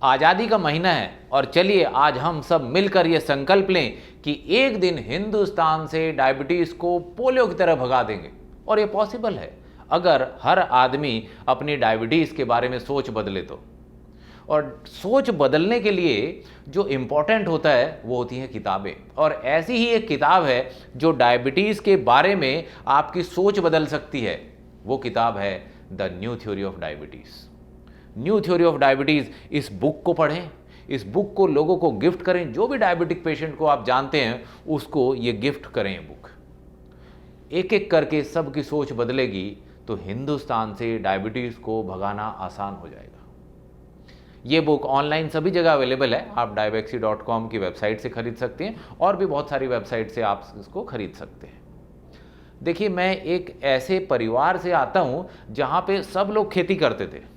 आज़ादी का महीना है और चलिए आज हम सब मिलकर ये संकल्प लें कि एक दिन हिंदुस्तान से डायबिटीज़ को पोलियो की तरह भगा देंगे। और ये पॉसिबल है अगर हर आदमी अपनी डायबिटीज़ के बारे में सोच बदले तो। और सोच बदलने के लिए जो इम्पोर्टेंट होता है वो होती हैं किताबें। और ऐसी ही एक किताब है जो डायबिटीज़ के बारे में आपकी सोच बदल सकती है। वो किताब है the new theory of diabetes. New theory of diabetes, इस बुक को पढ़ें, इस बुक को लोगों को गिफ्ट करें। जो भी डायबिटिक पेशेंट को आप जानते हैं उसको ये गिफ्ट करें। ये बुक एक एक करके सबकी सोच बदलेगी तो हिंदुस्तान से डायबिटीज़ को भगाना आसान हो जाएगा। ये बुक ऑनलाइन सभी जगह अवेलेबल है। आप diabexi.com की वेबसाइट से खरीद सकते हैं और भी बहुत सारी वेबसाइट से आप इसको खरीद सकते हैं। देखिए, मैं एक ऐसे परिवार से आता हूँ जहाँ पे सब लोग खेती करते थे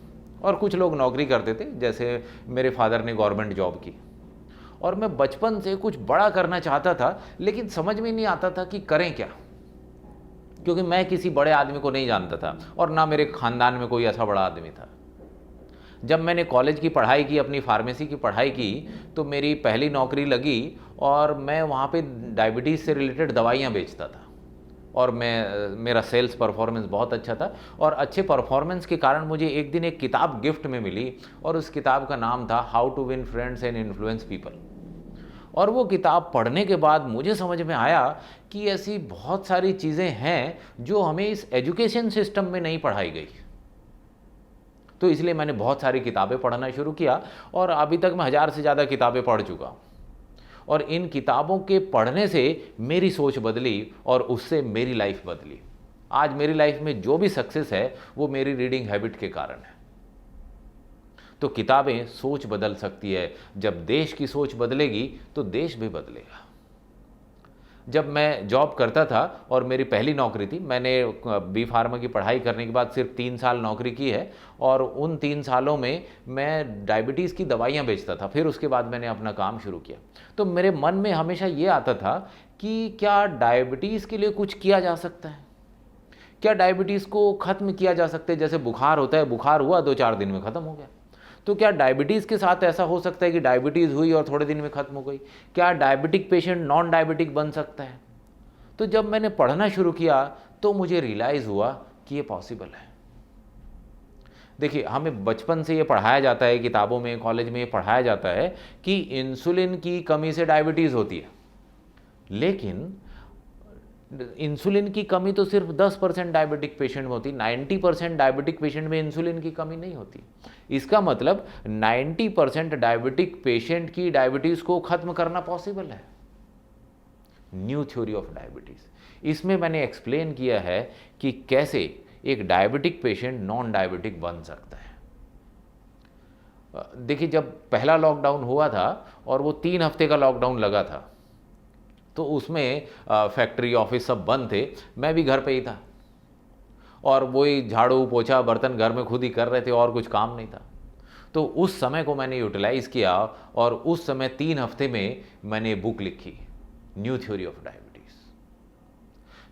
और कुछ लोग नौकरी करते थे। जैसे मेरे फादर ने गवर्नमेंट जॉब की और मैं बचपन से कुछ बड़ा करना चाहता था, लेकिन समझ में नहीं आता था कि करें क्या, क्योंकि मैं किसी बड़े आदमी को नहीं जानता था और ना मेरे खानदान में कोई ऐसा बड़ा आदमी था। जब मैंने कॉलेज की पढ़ाई की, अपनी फार्मेसी की पढ़ाई की, तो मेरी पहली नौकरी लगी और मैं वहाँ पे डायबिटीज़ से रिलेटेड दवाइयाँ बेचता था। और मेरा सेल्स परफॉर्मेंस बहुत अच्छा था और अच्छे परफॉर्मेंस के कारण मुझे एक दिन एक किताब गिफ्ट में मिली और उस किताब का नाम था how to win friends and influence people. और वो किताब पढ़ने के बाद मुझे समझ में आया कि ऐसी बहुत सारी चीज़ें हैं जो हमें इस एजुकेशन सिस्टम में नहीं पढ़ाई गई। तो इसलिए मैंने बहुत सारी किताबें पढ़ना शुरू किया और अभी तक मैं 1000 से ज़्यादा किताबें पढ़ चुका हूँ। और इन किताबों के पढ़ने से मेरी सोच बदली और उससे मेरी लाइफ बदली। आज मेरी लाइफ में जो भी सक्सेस है वो मेरी रीडिंग हैबिट के कारण है। तो किताबें सोच बदल सकती है। जब देश की सोच बदलेगी तो देश भी बदलेगा। जब मैं जॉब करता था और मेरी पहली नौकरी थी, मैंने बी फार्मा की पढ़ाई करने के बाद सिर्फ 3 साल नौकरी की है और उन 3 सालों में मैं डायबिटीज़ की दवाइयाँ बेचता था। फिर उसके बाद मैंने अपना काम शुरू किया। तो मेरे मन में हमेशा ये आता था कि क्या डायबिटीज़ के लिए कुछ किया जा सकता है, क्या डायबिटीज़ को ख़त्म किया जा सकता है। जैसे बुखार होता है, बुखार हुआ 2-4 दिन में ख़त्म हो गया, तो क्या डायबिटीज़ के साथ ऐसा हो सकता है कि डायबिटीज़ हुई और थोड़े दिन में ख़त्म हो गई। क्या डायबिटिक पेशेंट नॉन डायबिटिक बन सकता है। तो जब मैंने पढ़ना शुरू किया तो मुझे रियलाइज़ हुआ कि ये पॉसिबल है। देखिए, हमें बचपन से ये पढ़ाया जाता है, किताबों में, कॉलेज में ये पढ़ाया जाता है कि इंसुलिन की कमी से डायबिटीज़ होती है। लेकिन इंसुलिन की कमी तो सिर्फ 10% डायबिटिक पेशेंट में होती, 90% डायबिटिक पेशेंट में इंसुलिन की कमी नहीं होती। इसका मतलब 90% डायबिटिक पेशेंट की डायबिटीज़ को ख़त्म करना पॉसिबल है। न्यू थ्योरी ऑफ डायबिटीज़, इसमें मैंने एक्सप्लेन किया है कि कैसे एक डायबिटिक पेशेंट नॉन डायबिटिक बन सकता है। देखिए, जब पहला लॉकडाउन हुआ था और वो 3 हफ्ते का लॉकडाउन लगा था, तो उसमें फैक्ट्री ऑफिस सब बंद थे, मैं भी घर पे ही था और वही झाड़ू पोछा बर्तन घर में खुद ही कर रहे थे और कुछ काम नहीं था। तो उस समय को मैंने यूटिलाइज़ किया और उस समय 3 हफ्ते में मैंने बुक लिखी, new theory of diabetes.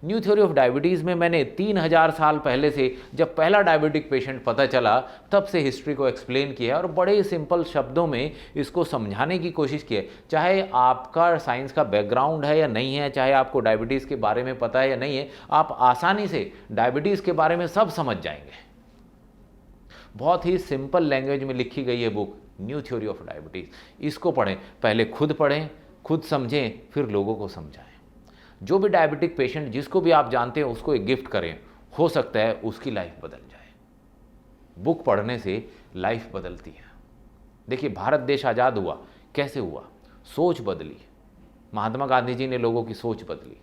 New theory of diabetes में मैंने 3000 साल पहले से, जब पहला डायबिटिक पेशेंट पता चला, तब से हिस्ट्री को एक्सप्लेन किया और बड़े सिंपल शब्दों में इसको समझाने की कोशिश की है। चाहे आपका साइंस का बैकग्राउंड है या नहीं है, चाहे आपको डायबिटीज़ के बारे में पता है या नहीं है, आप आसानी से डायबिटीज़ के बारे में सब समझ जाएंगे। बहुत ही सिंपल लैंग्वेज में लिखी गई है book, new theory of diabetes. इसको पढ़ें, पहले खुद पढ़ें, खुद समझें, फिर लोगों को समझाएं। जो भी डायबिटिक पेशेंट, जिसको भी आप जानते हैं, उसको एक गिफ्ट करें। हो सकता है उसकी लाइफ बदल जाए। बुक पढ़ने से लाइफ बदलती है। देखिए, भारत देश आज़ाद हुआ कैसे हुआ? सोच बदली। महात्मा गांधी जी ने लोगों की सोच बदली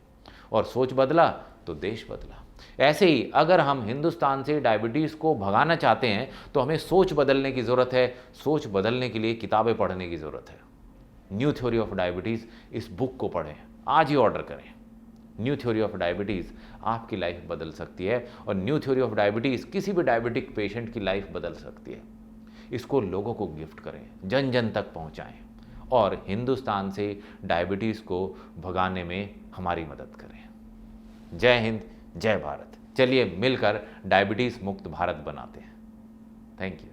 और सोच बदला तो देश बदला। ऐसे ही अगर हम हिंदुस्तान से डायबिटीज़ को भगाना चाहते हैं तो हमें सोच बदलने की ज़रूरत है। सोच बदलने के लिए किताबें पढ़ने की ज़रूरत है। न्यू थ्योरी ऑफ डायबिटीज़, इस बुक को पढ़ें, आज ही ऑर्डर करें। न्यू थ्योरी ऑफ डायबिटीज़ आपकी लाइफ बदल सकती है और न्यू थ्योरी ऑफ डायबिटीज़ किसी भी डायबिटिक पेशेंट की लाइफ बदल सकती है। इसको लोगों को गिफ्ट करें, जन जन तक पहुंचाएं और हिंदुस्तान से डायबिटीज़ को भगाने में हमारी मदद करें। जय हिंद, जय भारत। चलिए मिलकर डायबिटीज़ मुक्त भारत बनाते हैं। Thank you.